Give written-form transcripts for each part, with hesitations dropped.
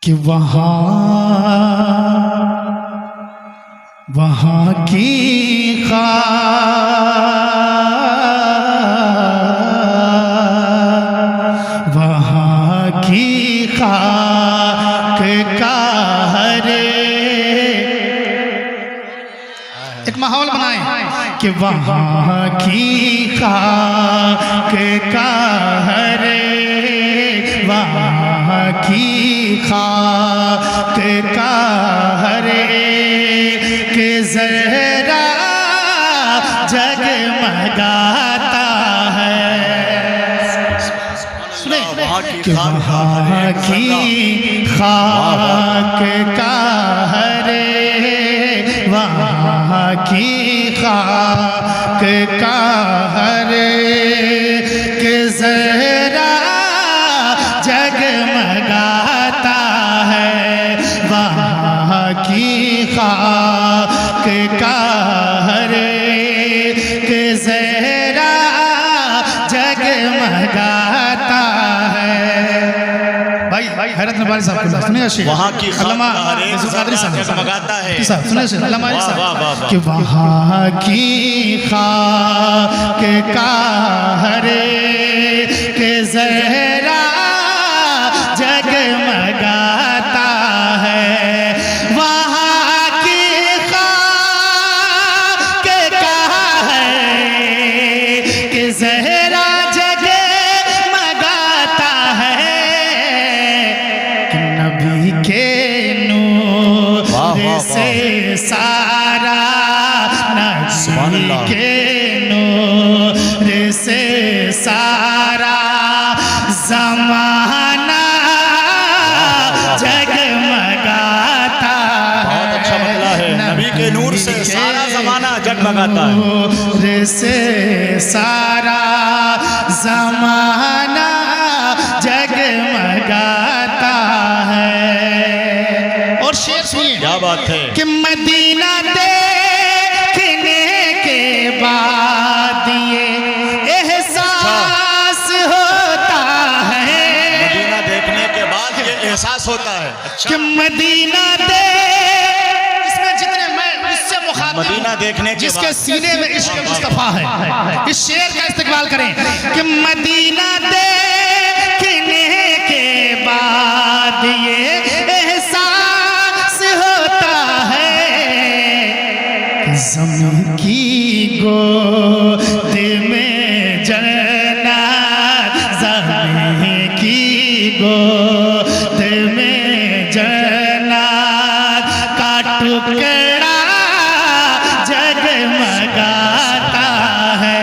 कि वहाँ की वहाँ की खाक का हरे एक माहौल बनाए कि वहाँ की खाक का हरे वहाँ की खाक का हरे के जरा जगमगाता है कि वहाँ की खाक का हरे वहाँ की खाक का हरे के जरा जगमगाता है वहाँ की खाक का हरे के जरा जगमगाता है। भाई हैरत नवाज़ी साहब सुनिए वहाँ की जगमगाता है सुनिए कि वहाँ की खाक का हरे के जरा जगमगाता है वहाँ की खाक का है कि जहरा जगमगाता है कि नबी के नूर से सारा नबी के नूर से सारा ज़माना जगमगाता है। बहुत अच्छा मतला है, नबी के नूर से सारा ज़माना जगमगाता है। नूर से सारा ज़माना जगमगाता है। और शेर सुनिए क्या बात है कि मदीना देखने के बाद ये एहसास होता है मदीना देखने के बाद ये एहसास होता है कि मदीना इसमें जितने मैं उससे मुखातिब मदीना देखने के जिसके सीने में इश्क मुस्तफा है इस शेर का इस्तेमाल करें कि मदीना देखने के बाद ये एहसास होता है कि ज़मीन की गोद में जन्नत ज़मीन की गोद में जन्नत का टुकड़ा जगमगाता है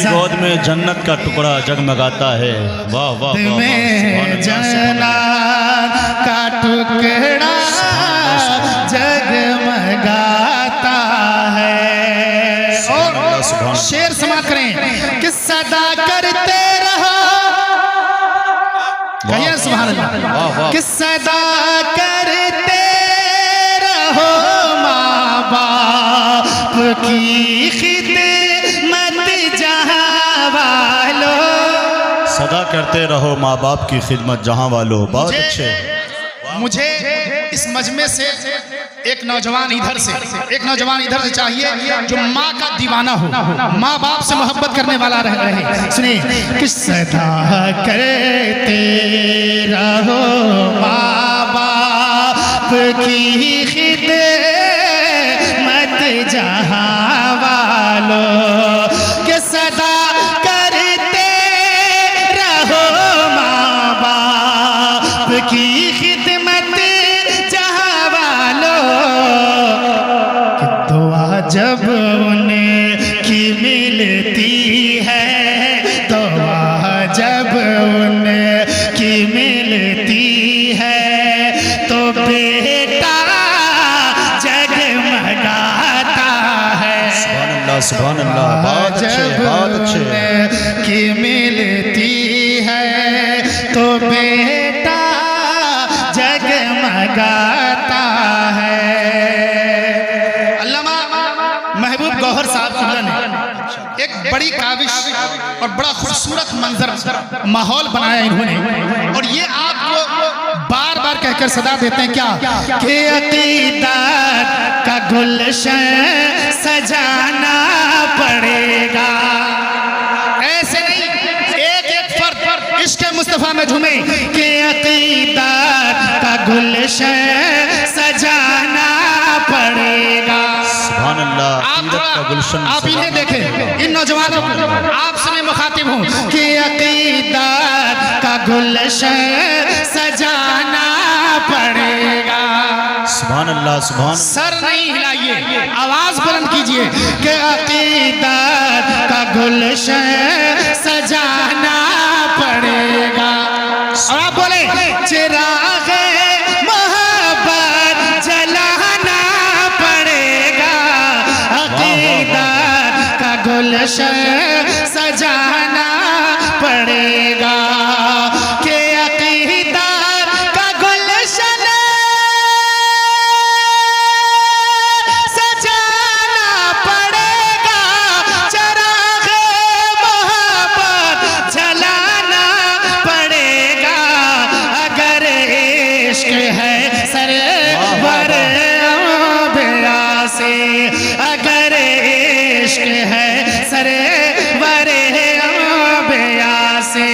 गोद में जन्नत का टुकड़ा जगमगाता है। वाह वाह में जन्नत का टुकड़ा जगमगाता है। और शेर समाप्त करें कि सदा करते रहो कहिए सुभान अल्लाह कि सदा करते रहो माँ बाप की खिदमत जहाँ वालों सदा करते रहो माँ बाप की खिदमत जहाँ वालों। बहुत अच्छे। मुझे इस मजमे से एक नौजवान इधर से चाहिए जो माँ का दीवाना हो माँ बाप से मोहब्बत करने वाला रहे। सुनिए कि सदा करते रहो माँ बाप की खिदमत जहाँ वालों कि सदा करते रहो माँ बाप की जब उनकी मिलती है दुआ जब उनकी मिलती है तो बेटा जगमगाता है। सुभान अल्लाह बहुत अच्छे बहुत अच्छे। उनकी मिलती है तो बेटा जगमगाता है। गौहर साहब ने एक बड़ी काविश और बड़ा खूबसूरत मंजर माहौल बनाया इन्होंने और ये आपको बार बार कहकर सदा देते हैं क्या कि अकीदत का गुलशन सजाना पड़ेगा। ऐसे नहीं, एक एक फर्द इश्क़ मुस्तफ़ा में झूमे कि अकीदत का गुलशन सजाना पड़ेगा। सुभान अल्लाह। अकीदत का गुलशन आप इन्हें देखें, इन नौजवानों को आपसे मैं मुखातिब हूँ कि अकीदत का गुलशन सजाना पड़ेगा। सुभान अल्लाह। सुभान सर नहीं हिलाइए, आवाज बुलंद कीजिए कि अकीदत का गुलशन सजाना पड़ेगा। और आप बोले चिराग मोहब्बत जलाना पड़ेगा, अकीदत का गुलशन सजाना पड़ेगा कि अकीदत का गुलशन सजाना पड़ेगा, चिराग मोहब्बत जलाना पड़ेगा। अगर इश्क है सरवर अंबिया से, अगर इश्क है सरवर अंबिया से,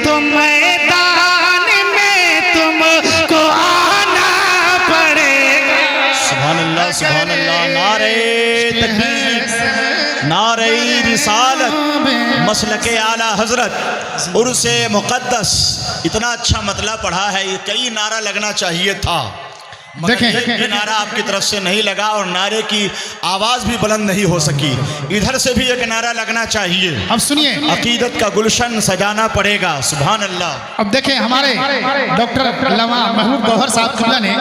तो मैदान में तुमको आना पड़ेगा। सुभान अल्लाह। सुभान अल्लाह। नारे तकबीर, नारे रिसालत, मसलके आला हजरत, उर्से मुक़द्दस। इतना अच्छा मतलब पढ़ा है, ये कई नारा लगना चाहिए था, मगर देखें। ये नारा आपकी तरफ से नहीं लगा और नारे की आवाज़ भी बुलंद नहीं हो सकी। इधर से भी एक नारा लगना चाहिए। अब सुनिए, अकीदत का गुलशन सजाना पड़ेगा। सुभान अल्लाह। अब देखें हमारे डॉक्टर अल्लामा महबूब गौहर साहब किबला ने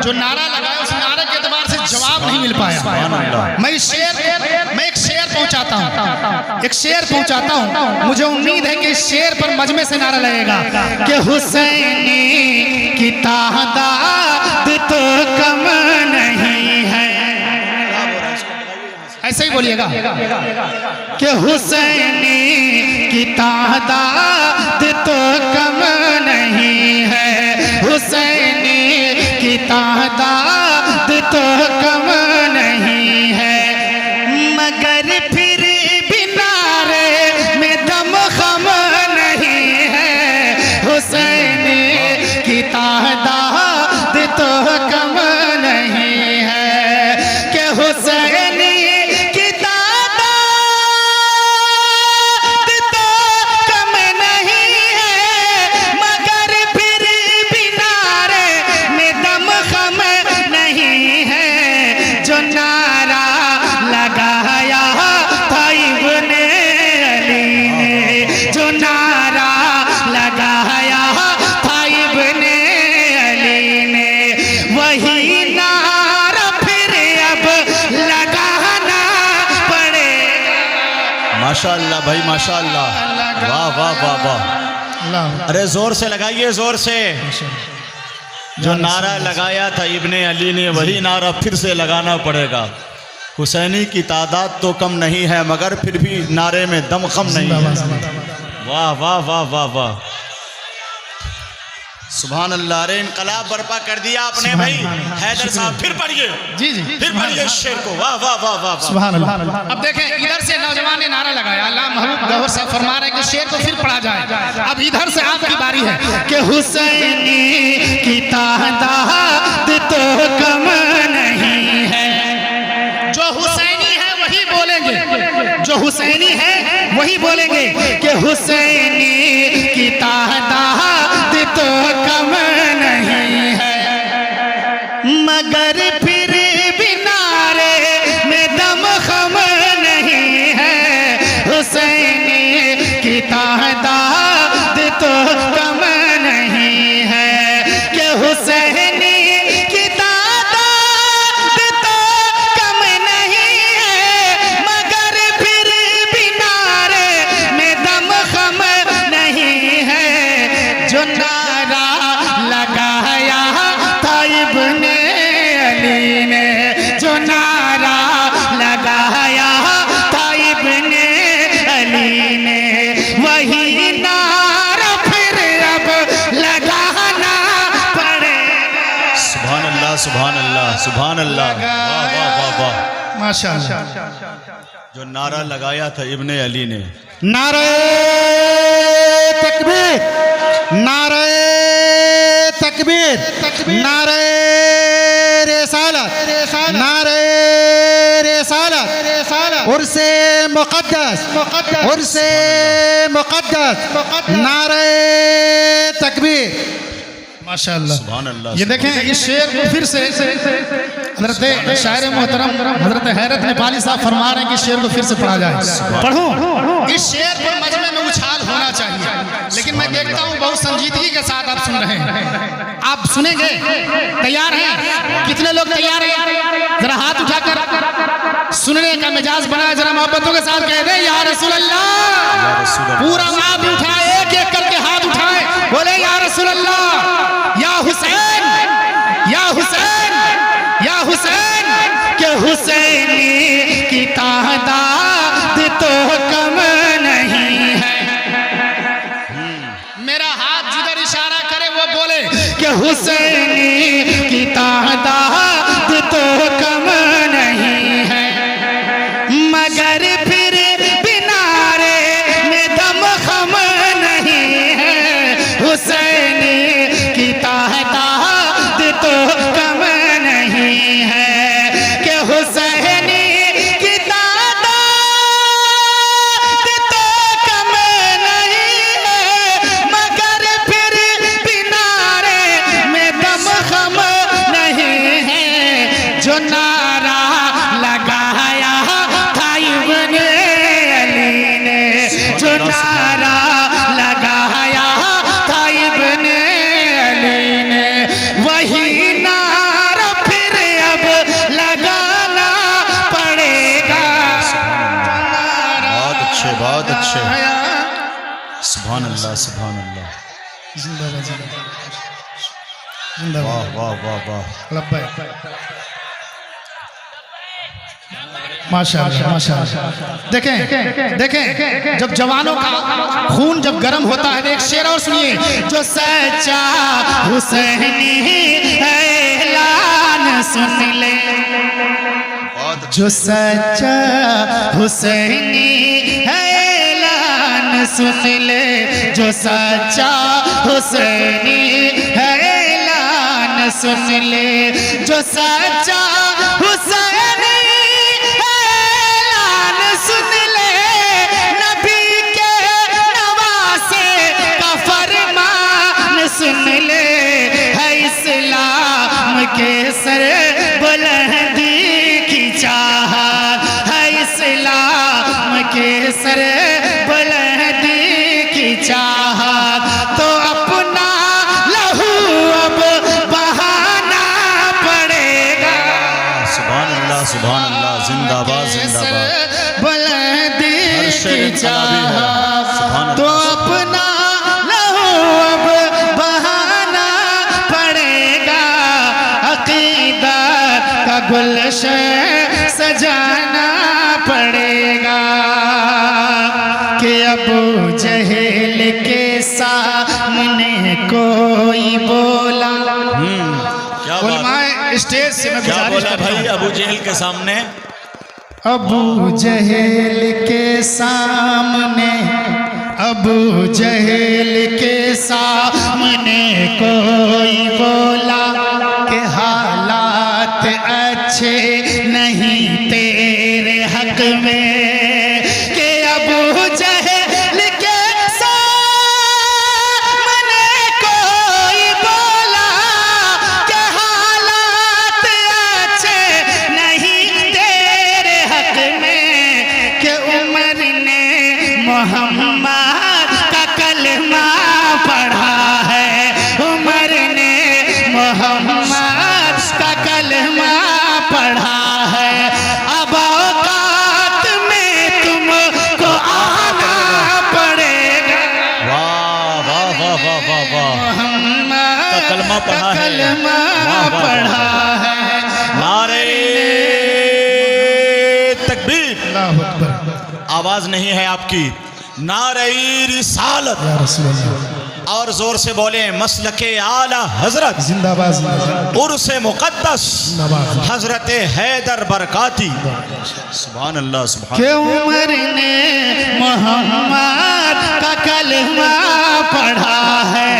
जो नारा लगाया, उस नारे के एतबार से जवाब नहीं मिल पाया। मैं एक शेर पहुंचाता हूँ, एक शेर पहुंचाता हूँ। मुझे उम्मीद है कि इस शेर पर मजमे से नारा लगेगा कि हुसैनी की तादाद तो कम नहीं है। ऐसे ही बोलिएगा कि हुसैनी की तादाद तो कम नहीं है, हुसैनी की तादाद तो कम नहीं है, मगर फिर भी नारे में दम खम नहीं है, हुसैनी की तादाद तो कम नहीं है, कि हुसैनी की तादाद तो कम नहीं है, मगर फिर भी नारे में दम खम नहीं है। जो नारा लगाया था इब्ने अली ने, जो नारा लगाया था इब्ने अली ने, वही नारा फिर अब लगाना पड़ेगा। माशाअल्लाह भाई, माशाअल्लाह। वाह वाह वाह वाह। अरे जोर से लगाइए, जोर से। जो नारा लगाया था इब्ने अली ने, वही नारा फिर से लगाना पड़ेगा। हुसैनी की तादाद तो कम नहीं है, मगर फिर भी नारे में दम कम नहीं है। वाह वाह वाह वाह वाह। सुभान अल्लाह। अरे इनकलाब बर्पा कर दिया आपने भाई। हैदर साहब फिर पढ़िए, जी जी, फिर पढ़िए शेर को। वाह वाह वाह वाह। सुभान अल्लाह। अब देखें, इधर से नौजवान ने नारा लगाया, अल्लाह महबूब गौहर साहब फरमा रहे हैं कि शेर को फिर पढ़ा जाए। अब इधर से आपकी बारी है कि हुसैनी की तादाद तो कम नहीं है। जो हुसैनी है वही बोलेंगे, जो हुसैनी है वही बोलेंगे कि हुसैनी की तादाद तो कम नहीं है, मगर फिर भी नारे में दम खम नहीं है, हुसैनी की तादाद तो कम नहीं है, कि हुसैनी की तादाद तो कम नहीं है, मगर फिर भी नारे में दम खम सुभान अल्लाह सुभान अल्लाह, वाह वाह वाह वाह। माशाअल्लाह। जो नारा लगाया था इब्ने अली ने, नारे तकबीर, नारे तकबीर, नारे रिसालत, नारे रिसालत, उर्से मुक़द्दस, उर्से मुक़द्दस, नारे तकबीर। माशाअल्लाह सुभान अल्लाह। ये देखें इस शेर को फिर से हजरत शायर मोहतरम हजरत हैरत नेपाली साहब फरमा रहे हैं कि शेर को फिर से पढ़ा जाए। पढ़ूं? इस शेर पर मजमे में उछाल होना चाहिए, लेकिन मैं देखता हूँ बहुत संजीदगी के साथ आप सुन रहे हैं। आप सुनेंगे? तैयार हैं? कितने लोग तैयार हैं? जरा हाथ उठाकर सुनने का मिजाज बनाए, जरा मोहब्बतों के साथ कह दे या रसूल अल्लाह। पूरा हाथ उठाए, एक एक करके हाथ उठाए, बोले या रसूल अल्लाह, या हुसैन, या हुसैन, या हुसैन, के हुसैनी की तादाद तो कम नहीं है। मेरा हाथ जिधर इशारा करे वो बोले कि हुसैनी की तादाद तो कम नहीं है, मगर फिर बिनारे में दम खम नहीं है। हुसैनी की तादाद तो कम नहीं है, कि हुसैनी की तादाद तो कम नहीं है, मगर फिर बिनारे में दम खम नहीं है। जो नारा लगाया था इब्ने अली ने, जो नारा लगाया था इब्ने अली ने, वही नारा फिर अब लगाना पड़ेगा। बहुत अच्छे बहुत अच्छे, सुभान अल्लाह सुभान अल्लाह, वाह वाह वाह वाह। माशाअल्लाह माशाअल्लाह। देखें देखें, जब जवानों का खून जब गर्म होता है, एक शेर और सुनिए। जो सच्चा हुसैनी है ऐलान सुन ले, जो सच्चा हुसैनी है ऐलान सुन ले, जो सच्चा हुसैनी है ऐलान सुन ले, जो सच्चा हुसैनी सुन ले, नबी के नवासे का फरमान सुन ले, है इस्लाम के सर बुलंदी की चाहत, है इस्लाम के सर बुलंदी की चाहत। तो अपना लहू अब बहाना पड़ेगा। सुभान अल्लाह सुभान अल्लाह, जिंदाबाद जिंदाबाद। बुलंदी की चाहत, तो तो अपना लहू अब बहाना पड़ेगा। अकीदत का गुलशन सजाना पड़ेगा, कि अबू जहल के सामने कोई बोला। क्या बात, उलमाए स्टेज से मैं क्या गुजारिश बोला करता भाई हूं। अबू जहल के सामने? अबू जहल के सामने, अबू जहल के सामने कोई बोला कि हालात अच्छे नहीं तेरे हक में, कि अबू जहल के सामने कोई बोला कि हालात अच्छे नहीं तेरे हक में, कि उमर ने मोहम्मद का कलमा पढ़ा है, उमर ने मोहम्मद का कलमा पढ़ा है। अब औकात में तुमको आना पड़ेगा। वाह वाह वाह वाह वाह वाह, मोहम्मद का कलमा पढ़ा है, कलमा वाह, वाह, पढ़ा है। नारे तकबीर। अल्लाहु अकबर। आवाज नहीं है आपकी, नारे रिसालत। या रसूल अल्लाह। और जोर से बोले मसलके आला हजरत जिंदाबाद जिंदाबाद उर्स मुकद्दस हजरत हैदर बरकाती। सुभान अल्लाह सुभान। कि उमर ने मोहम्मद का कलमा पढ़ा है,